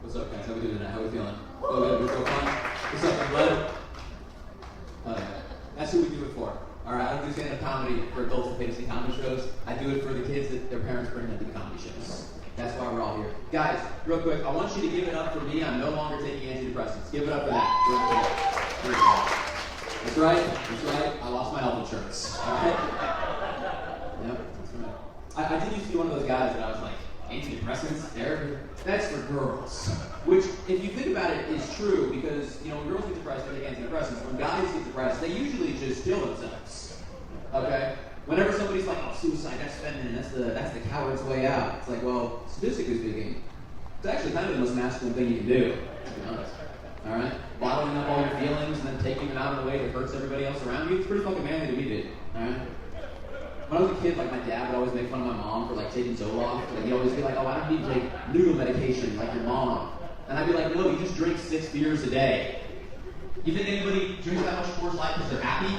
What's up, guys? How we doing tonight? How we feeling? Oh, good. We're so fun. What's up, bud? That's who we do it for. All right, I don't do stand-up comedy for adults that pay to see comedy shows. I do it for the kids that their parents bring them to the comedy shows. That's why we're all here. Guys, real quick, I want you to give it up for me. I'm no longer taking antidepressants. Give it up for that. That's right. That's right. I lost my health insurance. All right? Yep, that's right. I did used to be one of those guys that I was like, antidepressants, therapy, that's for girls. Which, if you think about it, is true because, you know, when girls get depressed, they take antidepressants. When guys get depressed, they usually just kill themselves. Okay? Whenever somebody's like, oh, suicide, that's feminine, that's the coward's way out. It's like, well, statistically speaking, it's actually kind of the most masculine thing you can do, to be honest. Alright? Bottling up all your feelings and then taking them out in a way that hurts everybody else around you, it's pretty fucking manly to me, dude. Alright? When I was a kid, like, my dad would always make fun of my mom for, like, taking Zoloft. Like, he'd always be like, oh, I don't need to take noodle medication like your mom. And I'd be like, no, you just drink 6 beers a day. You think anybody drinks that much Coors Light because they're happy?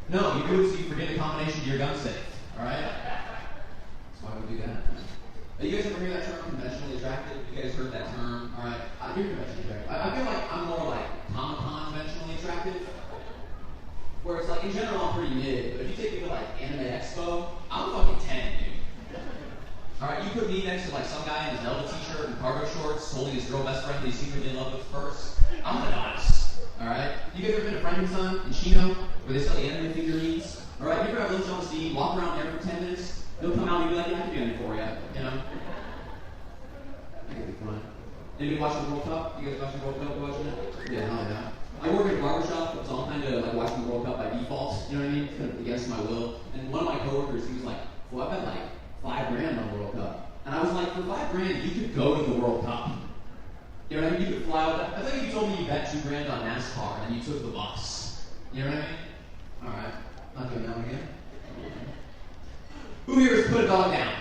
No, you do it so you forget the combination to your gun safe. Alright? That's why we do that. You guys ever hear that term, conventionally attractive? You guys heard that term? Alright, I hear conventionally attractive. I feel like I'm more like Comic-Con conventionally attractive. Where it's like, in general, I'm pretty mid, but if you take me to like Anime Expo, I'm fucking 10, dude. Alright, you put me next to like some guy in a Zelda t-shirt and cargo shorts holding his girl best friend that he's secretly in love with first. I'm gonna dance. Alright? You guys ever been to Frankenstein in Chino, where they sell the anime figurines? Alright, you ever have lunch on the scene, walk around there for 10 minutes, they'll come out and be like, yeah, I can do anything for you, you know? That could be fun. Anybody watch the World Cup? You guys watch the World Cup? Watching it? Yeah, hell yeah. I work at a barbershop, so I'm kind of like watching the World Cup by default, you know what I mean? Kind of against my will. And one of my coworkers, he was like, well, I bet like $5,000 on the World Cup. And I was like, for $5,000, you could go to the World Cup. You know what I mean? You could fly out. That's like if you told me you bet $2,000 on NASCAR and you took the bus. You know what I mean? Alright. Not doing that one again. Who here has put a dog down?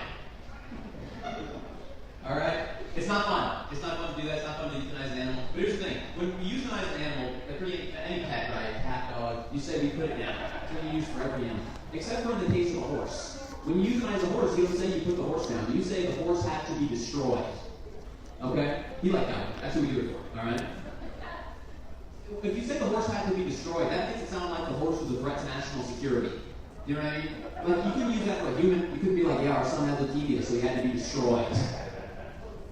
Alright? It's not fun. It's not fun to do that. It's not fun to euthanize an animal. But here's the thing. When we euthanize an animal, any pet, right? Cat, dog, you say we put it down. It's what you use for every animal. Except for in the case of a horse. When you euthanize a horse, you don't say you put the horse down. You say the horse had to be destroyed. Okay? You like that one. That's what we do it for. Alright? If you say the horse had to be destroyed, that makes it sound like the horse was a threat to national security. You know what I mean? Like, you can use that for a human. You could be like, yeah, our son had leukemia, so he had to be destroyed.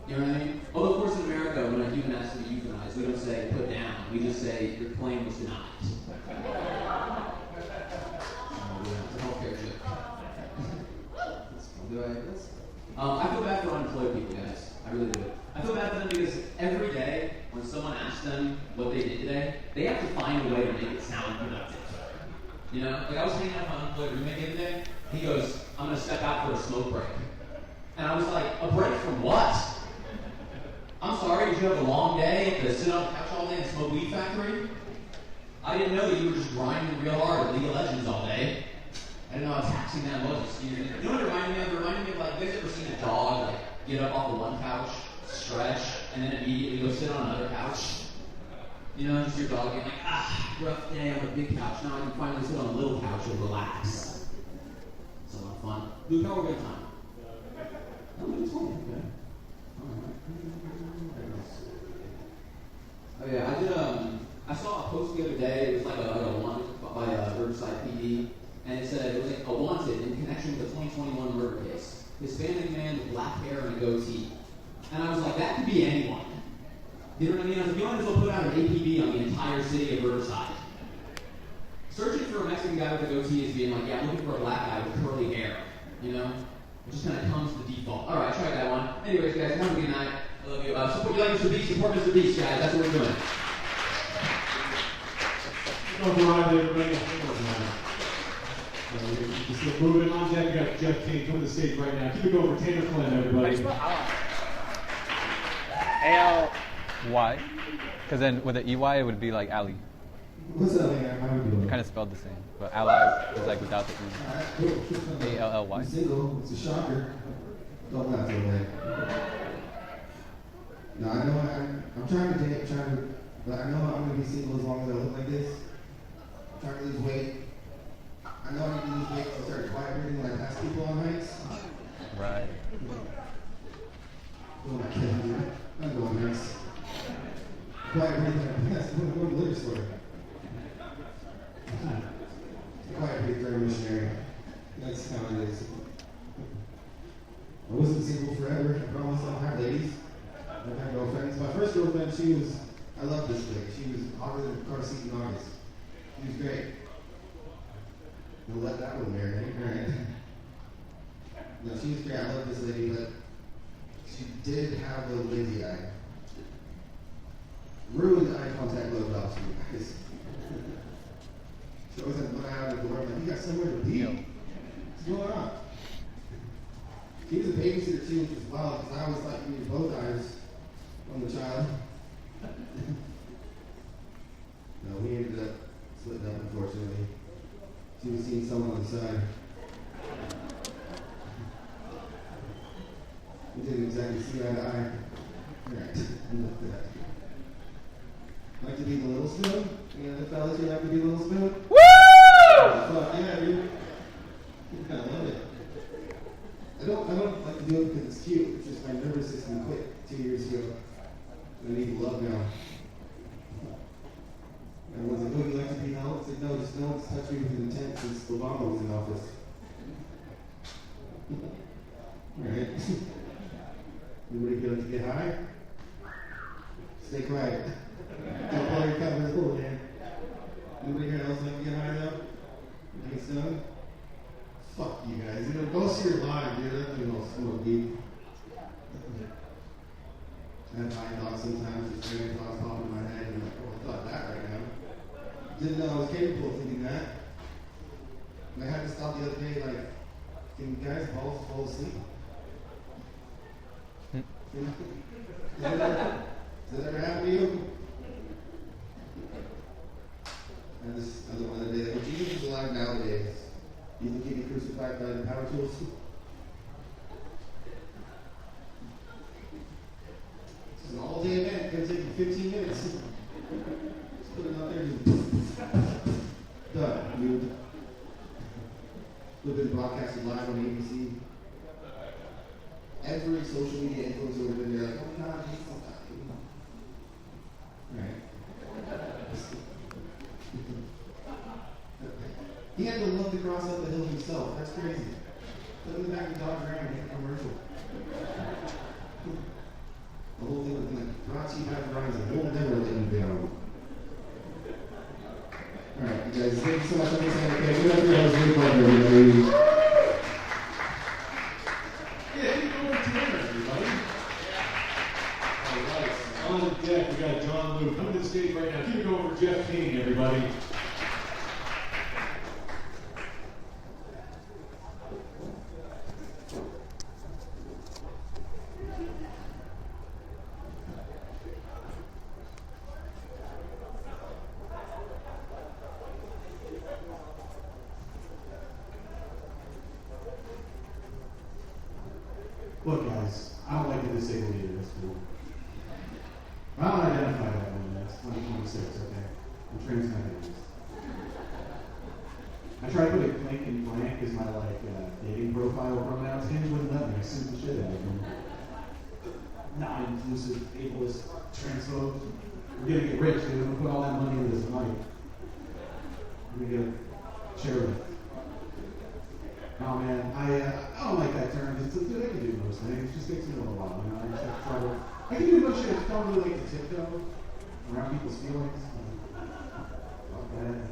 You know what I mean? Although, of course, in America, when a human has to be euthanized, we don't say put down. We just say your claim was denied. It's a healthcare joke. I feel bad for unemployed people, guys. I really do. I feel bad for them because every day when someone asks them what they did today, they have to find a way to make it sound productive. You know? Like, I was hanging out with my unemployed roommate the other day. He goes, I'm going to step out for a smoke break. And I was like, a break from what? I'm sorry, did you have a long day to sit on the couch all day and smoke weed factory? I didn't know that you were just grinding real hard at League of Legends all day. I didn't know how taxing that was. You know what it reminded me of? It reminded me of, like, you guys ever seen a dog, like, get up off of one couch, stretch, and then immediately go sit on another couch? You know, just your dog getting like, rough day on a big couch. Now I can finally sit on a little couch and relax. It's a lot of fun. Luke, how was a good time? Oh, it's fun. Okay. Oh yeah, I saw a post the other day. It was like a wanted by Riverside PD, and it said it was like a wanted in connection with a 2021 murder case. Hispanic man with black hair and a goatee. And I was like, that could be anyone. You know what I mean? I was like, you might as well put out an APB on the entire city of Riverside. Searching for a Mexican guy with a goatee is being like, yeah, I'm looking for a black guy with curly hair. You know? It just kind of comes to the default. Alright, try that one. Anyways, guys, have a good night. I love you. Support you like Mr. Beast, support Mr. Beast, guys. That's what we're doing. Everybody. Just moving on, Jeff. You got Jeff King coming to the stage right now. Keep it going for Tanner Flynn, everybody. A-L-Y. Because then with the E-Y, it would be like Ali. What's up, man? How you doing? Kind of spelled the same. But ally is like without the E. Alright, cool. A-L-L-Y. I'm single. It's a shocker. Don't laugh so bad. No, I know I'm trying to date, but I know I'm going to be single as long as I look like this. I'm trying to lose weight. I know I need to lose weight to start quiet breathing when I pass people on nights. Right. Oh, I can't do it. I'm going nice. Quiet breathing. That's one liquor store. Quiet breathing very missionary. That's how it is. I wasn't single forever. I promise I'll have ladies. I've had girlfriends. My first girlfriend, I loved this chick. She was hotter than a car seat in August. She was great. We'll let that one marinate, right? No, she was great. I love this lady, but she did have a little lazy eye. Ruined eye contact low drops for you guys. She always had one eye out of the door. I'm like, you got somewhere to be? What's going on? She was a babysitter too, which was wild, because I always thought you needed both eyes on the child. No, we ended up splitting up, unfortunately. She was seeing someone on the side. We didn't exactly see eye to eye. Alright, enough of that. Like to be the little spoon? You know, the fellas here like to be the little spoon? Woo! Fuck yeah, dude. I love it. I don't like to do it because it's cute. It's just my nervous system quit 2 years ago. I need love now. Everyone's like, oh, you like to be held? It's like, no, just no one's touched me with intent since Obama was in office. Alright. Everybody good to get high? Stay quiet. Don't blow your cover cool, man. Anybody here else like to get high though? Getting stoned? Fuck you guys. You know, go see your live, dude. That's no smoke deep. I have high thoughts sometimes, just random thoughts pop in my head, and I'm like, oh, I thought that right now. Didn't know I was capable of thinking that. And I had to stop the other day, like, can guys fall asleep? Does that ever happen to you? And this other one the other day, like, if Jesus was alive nowadays, do you think he'd be crucified by the power tools? This is an all-day event. It's going to take you 15 minutes. Just put it out there and just done. Moved. Would have been broadcasted live on ABC. Every social media influencer would have been there like, oh God, he's so happy. Right. He had to love the cross up the hill himself. That's crazy. Put him in the back of the Dodge Ram and make a commercial. The whole thing was like, brought to you by Verizon. We'll never let you down. Alright, you guys, thank you so much for listening. Okay, good afternoon. That was really fun, everybody. Yeah, keep going to dinner, everybody. All right, on deck, we got John Luke. Come to the stage right now. Keep it going for Jeff King, everybody. Look, guys, I don't like the disabled either. That's cool. I don't identify that one. That's 2026, okay? I'm trans-Mexican. I tried to put a link in blank as my dating profile pronouns. Hinge wouldn't let me. I sued the shit out of them. Non-inclusive, ableist, transphobe. We're gonna get rich, dude. We're gonna put all that money into this money. We're gonna get a charity. Oh man, I don't like that term. Dude, I can do most things. It just takes me a little while, you know. I just have to try to. I can do most shit. I just don't really like to tiptoe around people's feelings. Fuck that.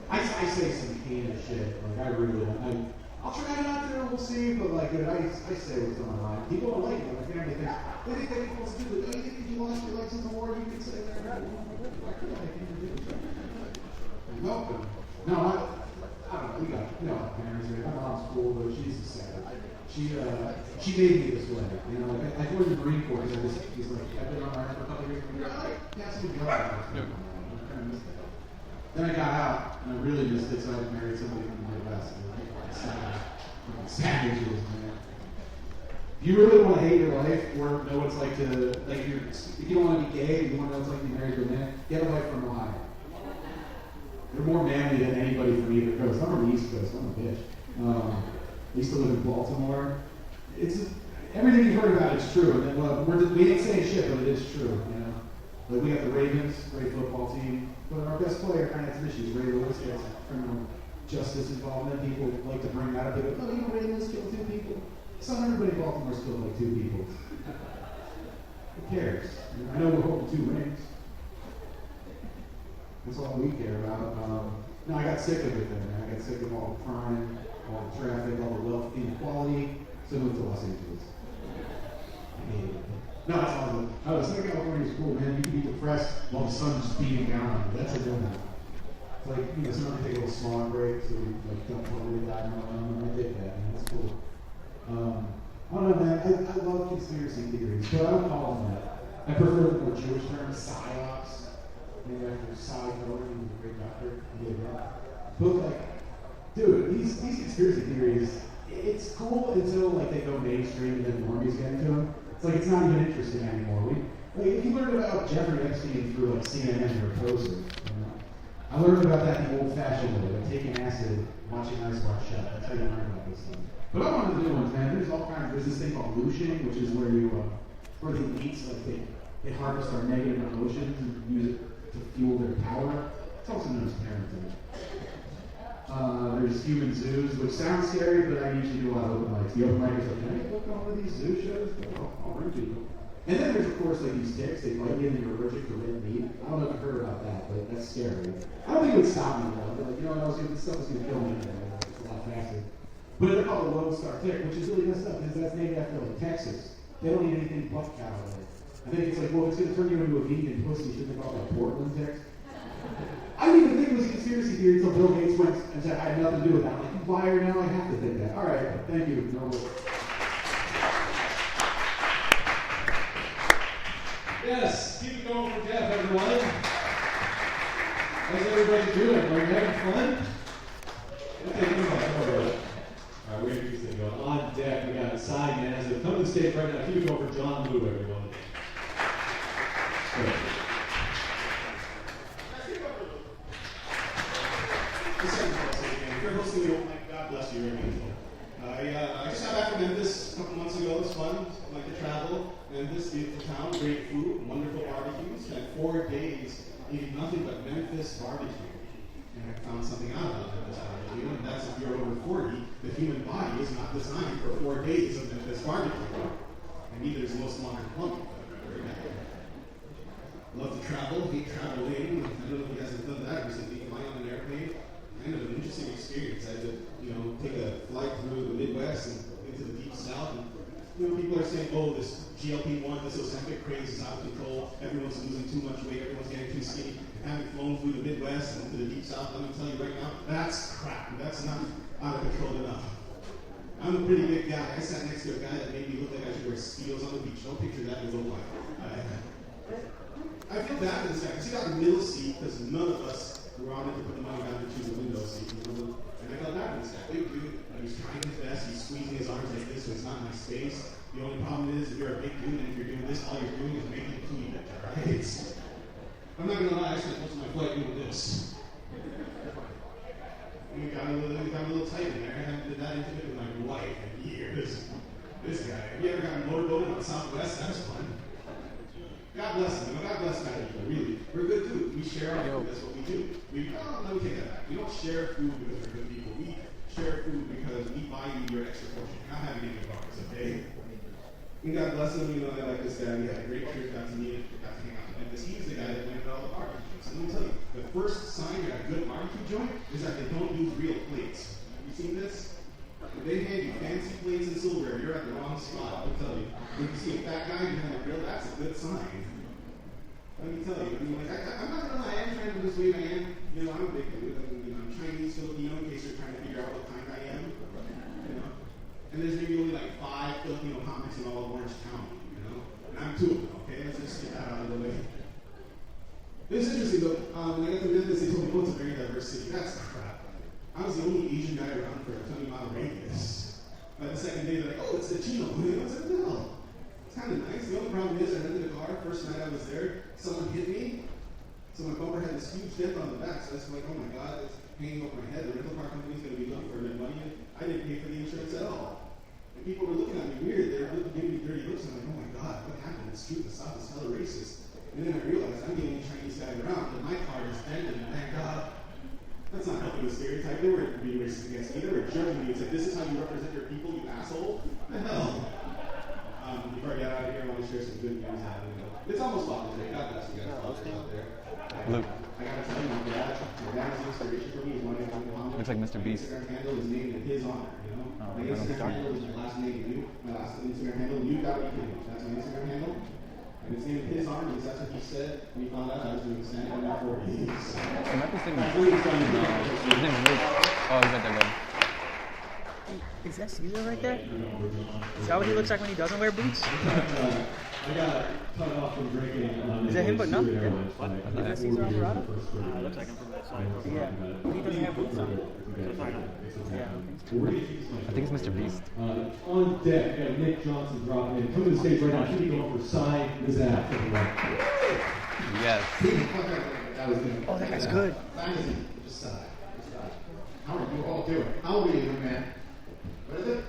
I say some heinous shit. Like I really don't. I'll try not to. We'll see. But like, dude, I say what's on my mind. People don't like it. My family thinks they think that equals stupid. Oh, you think if you lost your license award, you can say that? You're welcome. No, I don't know, we got parents here. My mom's cool, but she's a savage. She made me this way. You know, like I joined the Marine Corps because he's like, I've been on my head for a couple of years. Yeah, so then I got out, and I really missed it, so I married somebody from the Midwest. Savages, man. If you really want to hate your life, or know what it's like to, like, if you don't want to be gay, you want to know what it's like to be married to a man, get a wife from Ohio. They're more manly than anybody from either coast. I'm from the East Coast. I'm a bitch. I used to live in Baltimore. It's everything you've heard about it's true. And then, we didn't say shit, but it is true. You know, Like we got the Ravens, great football team, but our best player kind of has some issues. Ray Lewis gets criminal justice involvement. People like to bring that up. They go, oh, you know, Ray Lewis killed 2 people. It's not everybody in Baltimore's killed like 2 people. Who cares? I know we're holding 2 rings. That's all we care about. No, I got sick of it then, man. I got sick of all the crime, all the traffic, all the wealth inequality. So I moved to Los Angeles. I hated it. No, that's awesome. Oh, Southern California is cool, man. You can be depressed while the sun's just beating down on you. That's a good one. It's like, you know, sometimes take a little smog break so we like don't totally die. I did that, man. That's cool. I don't know, man. I love conspiracy theories, but I don't call them that. I prefer the more Jewish term, psyops. Maybe after Cy Cohen, he was a great doctor. I did that. But like, dude, these conspiracy theories, it's cool until like they go mainstream and then normies get into them. It's like it's not even interesting anymore. Like if you learned about Jeffrey Epstein through like CNN or Poser, you know, I learned about that the old-fashioned way, like taking acid, watching Ice Watch Shut. That's how you learn about this stuff. But I want to do ones, man. There's all kinds. There's this thing called looshing, which is where you, where the elites like they harvest our negative emotions and use it to fuel their power. It's also known as parenting. There's human zoos, which sounds scary, but I usually do a lot of open mics. The open mic is like, can I book on one of these zoo shows? I'll bring people. And then there's, of course, like these ticks. They bite you and you're allergic to red meat. I don't know if you've heard about that, but that's scary. I don't think it would stop me, though. But, like, you know, this stuff is going to kill me. It's a lot faster. But they're called a Lone Star tick, which is really messed up because that's named after, like, Texas. They don't eat anything but cow. I think it's like, well, if it's going to turn you into a vegan pussy, you shouldn't have called it Portland ticks. I didn't even think it was a conspiracy theory until Bill Gates went and said I had nothing to do with that. I'm like, liar, now I have to think that. All right, thank you. No. Yes, keep it going for Jeff, everyone. How's everybody doing? Are you having fun? Okay, come on. All right, we're going to keep this thing going. On deck, we got Cy Man. So come to the stage right now. Keep it going for John Blue, everyone. Good. If you're hosting the open mic, God bless you. You're beautiful. I just got back from Memphis a couple months ago. It was fun. I like to travel. Memphis, beautiful town, great food, wonderful barbecues. Spent 4 days eating nothing but Memphis barbecue. And I found something out about Memphis barbecue, and that's if you're over 40, the human body is not designed for 4 days of Memphis barbecue. And neither is most modern plumbing. Love to travel, hate traveling. I don't know if you guys have done that recently. Flying on an airplane. Kind of an interesting experience. I had to, take a flight through the Midwest and into the deep South. And, people are saying, oh, this GLP-1, this Ozempic craze is out of control. Everyone's losing too much weight. Everyone's getting too skinny. Having flown through the Midwest and into the deep South, let me tell you right now, that's crap. That's not out of control enough. I'm a pretty big guy. I sat next to a guy that made me look like I should wear Speedos on the beach. Don't picture that in a little while. I feel bad for this guy because he got the middle seat because none of us were on it to put the money down to choose the window seat. And I felt bad for this guy. Big dude. He's trying his best. He's squeezing his arms like this so it's not my space. The only problem is if you're a big dude and if you're doing this, all you're doing is making a clean it, right? I'm not going to lie, I spent most of my flight doing this. We got a little tight in there. I haven't been that intimate with my wife in years. This guy. Have you ever gotten motorboated on Southwest? That was fun. God bless them. God bless Matt. Really, we're good dudes. We share our food. That's what we do. We take that back. We don't share food because we're good people. We share food because we buy you your extra portion. You're not having any bars, okay? And God bless them. I like this guy. We had a great trip. Got to meet him. Got to hang out with him. Because he's the guy that went to all the barbecues. And let me tell you, the first sign you're at a good barbecue joint is that they don't use real plates. Have you seen this? If they hand you fancy plates and silverware, you're at the wrong spot. I'll tell you. When you see a fat guy behind a grill, that's a good sign. Let me tell you. I'm not gonna lie. I am trying to lose weight. I am. I'm a big dude. I'm Chinese, Filipino. In case you're trying to figure out what kind I am. And there's maybe only like 5 Filipino comics in all of Orange County. And I'm 2 of them. Okay, let's just get that out of the way. It's interesting though. When I got to Memphis, they told me, "Oh, it's a very diverse city." That's crap. I was the only Asian guy around for a 20-mile radius. By the second day, they're like, "Oh, it's the Chino." I was like, "No." It's kind of nice. The only problem is I rented a car. First night I was there, someone hit me. So my bumper had this huge dent on the back. So I was like, oh my God, it's hanging over my head. The rental car company's going to be looking for their money. I didn't pay for the insurance at all. And people were looking at me weird. They were giving me dirty looks. I'm like, oh my God, what happened? It's true. The South is hella racist. And then I realized I'm the only Chinese guy around, and my card is dented, and thank God. That's not helping the stereotype. They weren't being racist against me. They were judging me and said, this is how you represent your people, you asshole. The hell? Before I get out of here, I want to share some good news happening. It's almost Father's Day. God bless you guys, fathers out there. Luke. I gotta tell you, my dad is an inspiration for me. He's one of my Looks like Mr. Beast. Instagram handle is named in his honor, you know? Oh, My Instagram handle is my last name, you. My last Instagram handle, you gotta be kidding me. That's my Instagram handle. And it's named in his honor because that's what he said when he found out I was doing stand-up now for years. He might be sitting. That's what he's trying to do. His name's Luke. Oh, he's right there, buddy. Is that Caesar right there? Is that what he looks like when he doesn't wear boots? I got cut off from drinking. Is that him but nothing? What? Is that Caesar Alvarado? Looks like him from that side. Yeah. He doesn't have boots on. Yeah. I think it's Mr. Beast. On deck, we got Nick Johnson dropping in. Coming to the stage right now. Should be going for Sign His App. Yes. Oh, that guy's good. How are you all doing? How old are you, young man? What is it?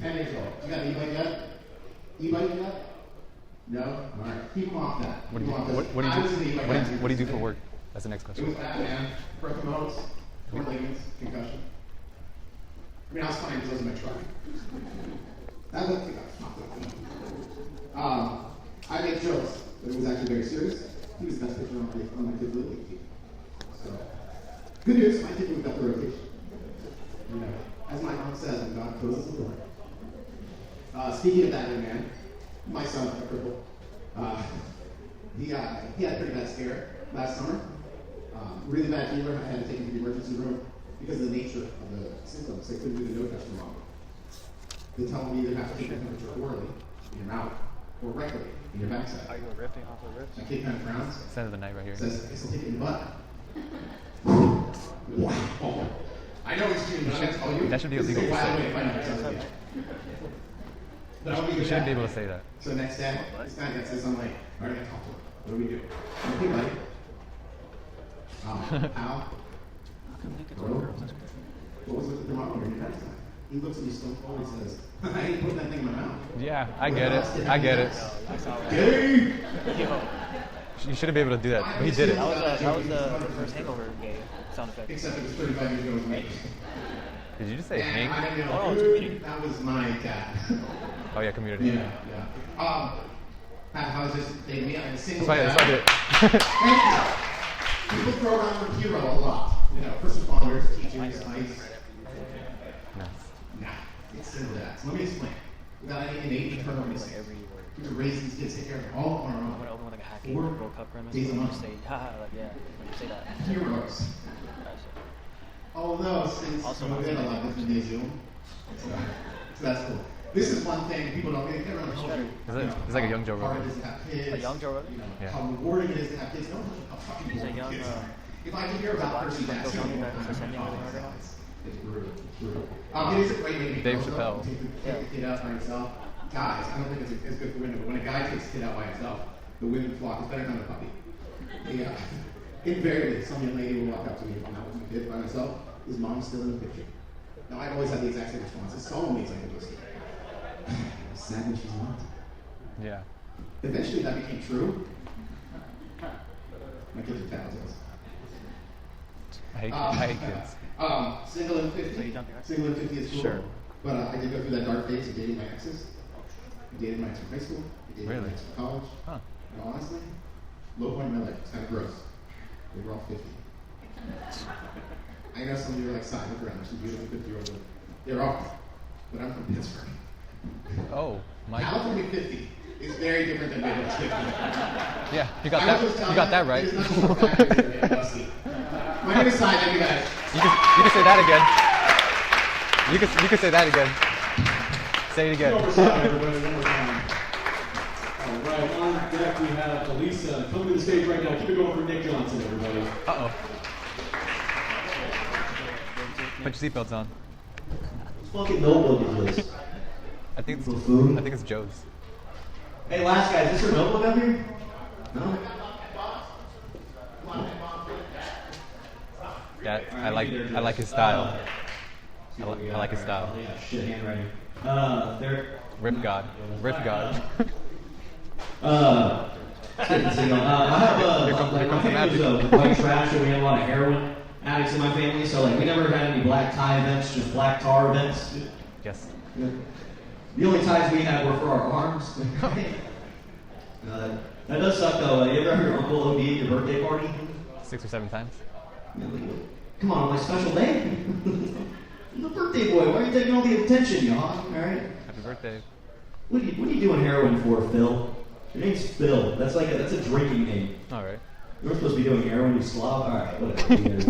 10 years old. You got an e-bike yet? E-bike yet? No? Alright. Keep him off that. What do you do for work? That's the next It question. was bad, man. Broken bones, torn ligaments, concussion. I mean, I was fine because I was in my truck. That looked like I make jokes, but it was actually very serious. He was the best pitcher on my kid's little league team. So, good news, my kid moved up the rotation. You know, as my mom says, when God closes the door. Speaking of that young man, my son, a cripple, he had a pretty bad scare last summer. Really bad fever. I had to take him to the emergency room because of the nature of the symptoms. They couldn't do the no test for long. They tell him you either have to take your temperature orally in your mouth or rectally in your backside. Are you ripping off the rips? My kid kind of frowns. End of the night right here. Says, I guess I'll take it in the butt. Wow. I know it's true, but I'm going to tell you. That should be this is illegal a to wild say. way to find out something. But I want to You get shouldn't be back. able to say that. So next day, this guy gets this. I'm like, all right, I talk to him. What do we do? Okay, buddy. Al? Hello? What was with the thermometer in your dad's time? He looks at me stone cold and says, I ain't putting that thing in my mouth. Yeah, I get it. I get it. Gay! You shouldn't be able to do that, but he did it. That was the first hangover game sound effect. Except it was 35 years ago with me. Did you just say And Hank? I didn't Oh, it's know, community. that was my dad. Oh yeah, community. Yeah. How's this day to me? I'm a single That's why I did it. Thank you. People throw around the hero a lot. You know, first responders, teachers, ice. Nice. Nah, it's simple that. So let me explain. Without any innate maternal instinct. We were raised these kids, take care of them all on our I'm gonna own. open with like a hacky Four World Cup premise. days a When you month. say, haha, like yeah, when you say that. Heroes. Although since Also, COVID, a lot of them they Zoom. So that's cool. This is one thing people don't get around the culture. It's like a young Joe Hard Rogan. it is to have kids. A young Joe Rogan? You know, Yeah. how rewarding it is to have kids. No, how fucking He's a rewarding young, kids are. If I could hear about Percy Black Jackson, people coming back to sending everything right now. it's brutal. It's brutal. It is a great way to Dave grow up, Chappelle. take the kid out by himself. Guys, I don't think it's as good for women, but when a guy takes a kid out by himself, the women flock. It's better than a puppy. Yeah. Invariably, some young lady will walk up to me if I'm out with my kid by myself. Is mom still in the picture? Now, I've always had the exact same response. It's so amazing to listen. Sad when she's not. Yeah. Eventually, that became true. My kids are tattletales. I hate kids. Single and 50. Single and 50 is cool. Sure. But I did go through that dark phase of dating my exes. I dated my ex from high school. I dated Really? my ex from college. Huh. And honestly, low point in my life. It's kind of gross. They were all 50. I know some of you are like, sign look around. There's some beautiful 50-year-olds. They're all. But I'm from Pittsburgh. Oh, my. California 50 is very different than Midwest 50. Yeah, you got I that. was just You telling got that you, right. it is not just a fact that you're Midwesty. My name is Simon, thank you guys. You can say that again. You can say that again. Say it again. Over side, everybody, one more time. All right, on deck we have Elisa coming to the stage right now. Keep it going for Nick Johnson, everybody. Uh-oh. Put your seatbelts on. Fucking notebook is this? I think For food? it's Joe's. Hey, last guy, is this your notebook up here? No? Yeah, I like his style. I like his style. Yeah, shit handwriting. There. Rip God. Rip God. I have my family was white trash, and we had a lot of heroin addicts in my family. So like we never had any black tie events, just black tar events. Yes. Yeah. The only ties we had were for our arms. That does suck though. You ever have your uncle OD at your birthday party? 6 or 7 times. Yeah, come on my special day. The birthday boy. Why are you taking all the attention, y'all? All right. Happy birthday. What are you doing heroin for, Phil? Your name's Phil. That's a drinking name. All right. You're supposed to be doing heroin, you slob. All right, whatever. You guys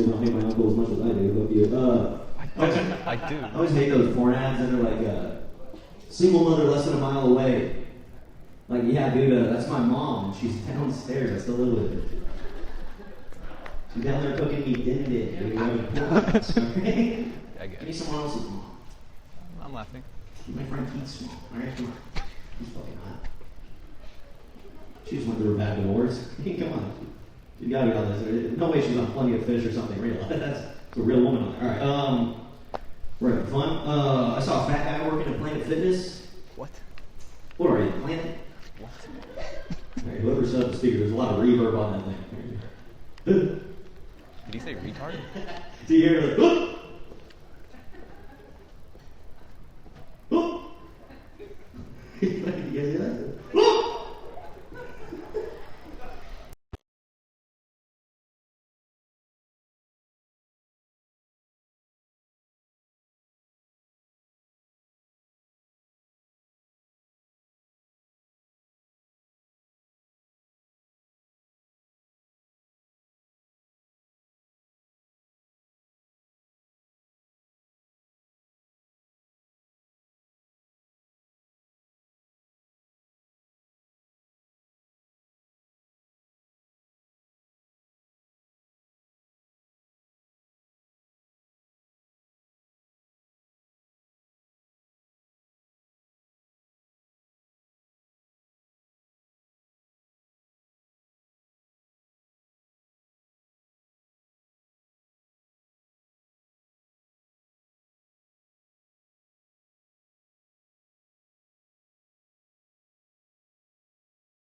don't hate my uncle as much as I do. But I do. I always hate those porn ads that are like, single mother less than a mile away. Like, yeah, dude, that's my mom. She's downstairs. I still live with her. She's down there cooking me dinner. Okay? I get Give me it. someone else's mom. I'm laughing. My friend Keith's mom. All right, come on. She's fucking hot. She just went through a bad divorce. Come on. You gotta be on this. No way she's on Plenty of Fish or something real. That's a real woman on there. All right. We're having fun. I saw a fat guy working at Planet Fitness. What? What are you, Planet? What? All right, whoever set up the speaker, there's a lot of reverb on that thing. Did he say retard? Do you hear like,